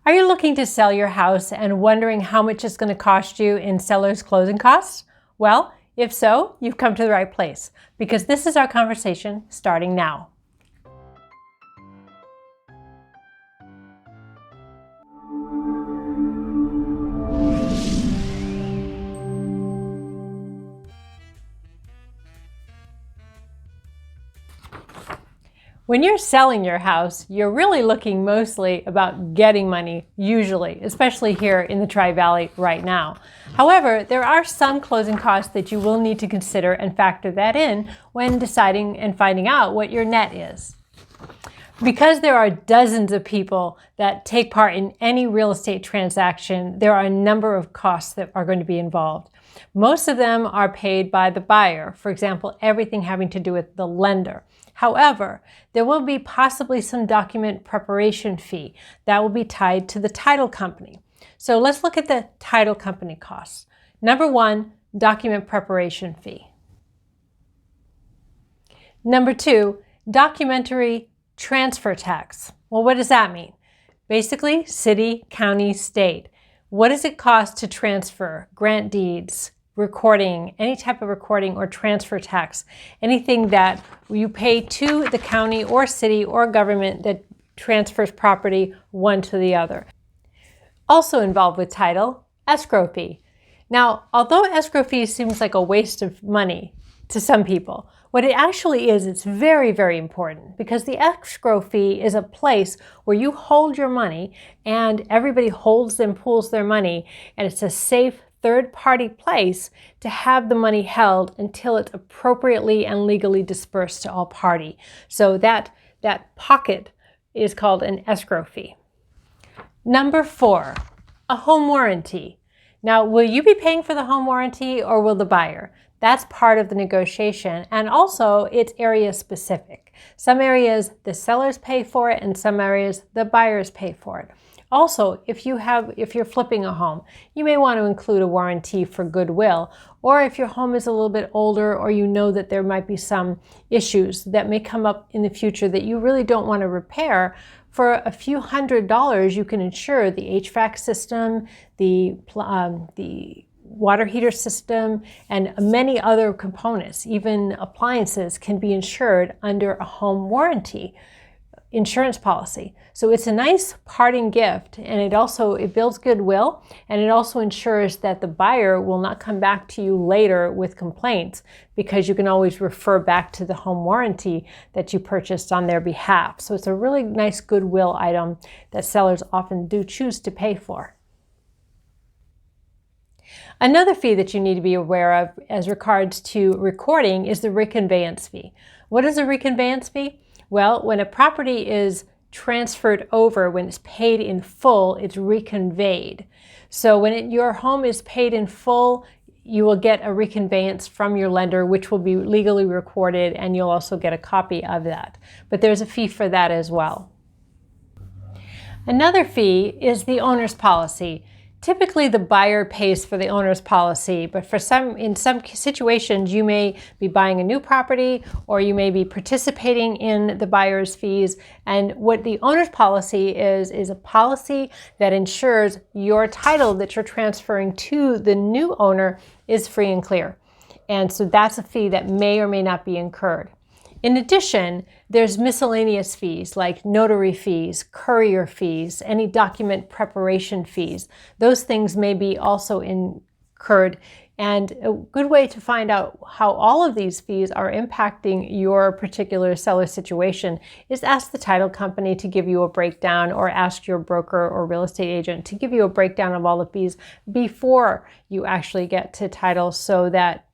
Are you looking to sell your house and wondering how much it's going to cost you in seller's closing costs? Well, if so, you've come to the right place, because this is our conversation starting now. When you're selling your house, you're really looking mostly about getting money, usually, especially here in the Tri-Valley right now. However, there are some closing costs that you will need to consider and factor that in when deciding and finding out what your net is. Because there are dozens of people that take part in any real estate transaction, there are a number of costs that are going to be involved. Most of them are paid by the buyer, for example, everything having to do with the lender. However, there will be possibly some document preparation fee that will be tied to the title company. So let's look at the title company costs. Number one, document preparation fee. Number two, documentary transfer tax. Well, what does that mean? Basically, city, county, state. What does it cost to transfer grant deeds, recording, any type of recording or transfer tax, anything that you pay to the county or city or government that transfers property one to the other. Also involved with title, escrow fee. Now, although escrow fee seems like a waste of money to some people, what it actually is, it's very, very important, because the escrow fee is a place where you hold your money and everybody holds and pools their money, and it's a safe third-party place to have the money held until it's appropriately and legally dispersed to all party. So that pocket is called an escrow fee. Number four, a home warranty. Now, will you be paying for the home warranty or will the buyer? That's part of the negotiation, and also it's area specific. Some areas the sellers pay for it and some areas the buyers pay for it. Also, if you're flipping a home, you may want to include a warranty for goodwill, or if your home is a little bit older or you know that there might be some issues that may come up in the future that you really don't want to repair, for a few $100s you can insure the HVAC system, the water heater system, and many other components. Even appliances can be insured under a home warranty insurance policy. So it's a nice parting gift, and it builds goodwill, and it also ensures that the buyer will not come back to you later with complaints, because you can always refer back to the home warranty that you purchased on their behalf. So it's a really nice goodwill item that sellers often do choose to pay for. Another fee that you need to be aware of as regards to recording is the reconveyance fee. What is a reconveyance fee? Well, when a property is transferred over, when it's paid in full, it's reconveyed. So when your home is paid in full, you will get a reconveyance from your lender, which will be legally recorded, and you'll also get a copy of that. But there's a fee for that as well. Another fee is the owner's policy. Typically, the buyer pays for the owner's policy, but in some situations, you may be buying a new property or you may be participating in the buyer's fees. And what the owner's policy is a policy that ensures your title that you're transferring to the new owner is free and clear. And so that's a fee that may or may not be incurred. In addition, there's miscellaneous fees like notary fees, courier fees, any document preparation fees. Those things may be also incurred. And a good way to find out how all of these fees are impacting your particular seller situation is ask the title company to give you a breakdown, or ask your broker or real estate agent to give you a breakdown of all the fees before you actually get to title,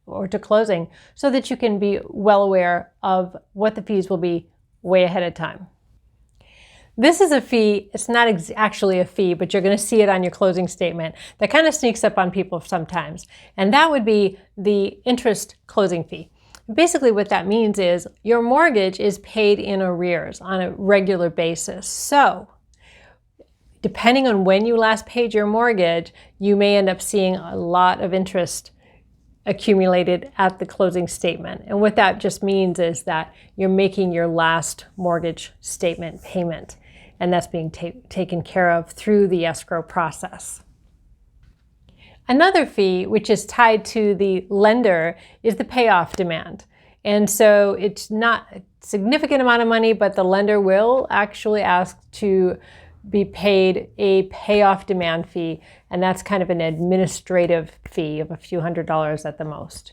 or to closing, so that you can be well aware of what the fees will be way ahead of time. This is a fee. It's not actually a fee, but you're going to see it on your closing statement. That kind of sneaks up on people sometimes. And that would be the interest closing fee. Basically what that means is your mortgage is paid in arrears on a regular basis. So depending on when you last paid your mortgage, you may end up seeing a lot of interest accumulated at the closing statement. And what that just means is that you're making your last mortgage statement payment. and that's being taken care of through the escrow process. Another fee, which is tied to the lender, is the payoff demand. And so it's not a significant amount of money, but the lender will actually ask to be paid a payoff demand fee, and that's kind of an administrative fee of a few $100s at the most.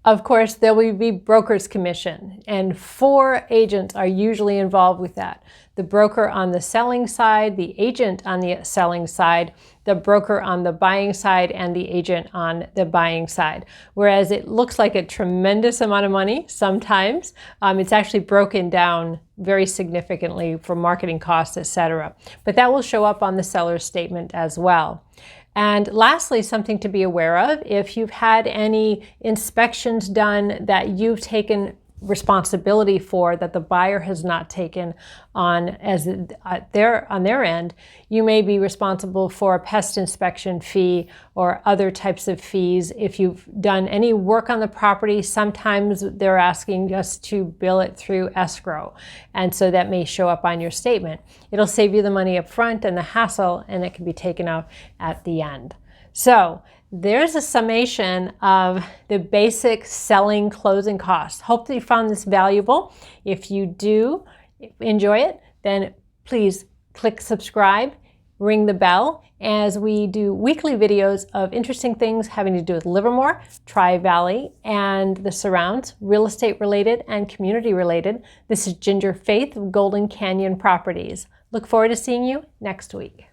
Of course, there will be broker's commission, and 4 agents are usually involved with that. The broker on the selling side, the agent on the selling side, the broker on the buying side, and the agent on the buying side. Whereas it looks like a tremendous amount of money sometimes, it's actually broken down very significantly for marketing costs, etc. But that will show up on the seller's statement as well. And lastly, something to be aware of, if you've had any inspections done that you've taken responsibility for that the buyer has not taken on their end, you may be responsible for a pest inspection fee or other types of fees. If you've done any work on the property, sometimes they're asking us to bill it through escrow, and so that may show up on your statement. It'll save you the money up front and the hassle, and it can be taken out at the end. So there's a summation of the basic selling closing costs. Hope that you found this valuable. If you do enjoy it, then please click subscribe, ring the bell, as we do weekly videos of interesting things having to do with Livermore, Tri-Valley, and the surrounds, real estate related and community related. This is Ginger Faith of Golden Canyon Properties. Look forward to seeing you next week.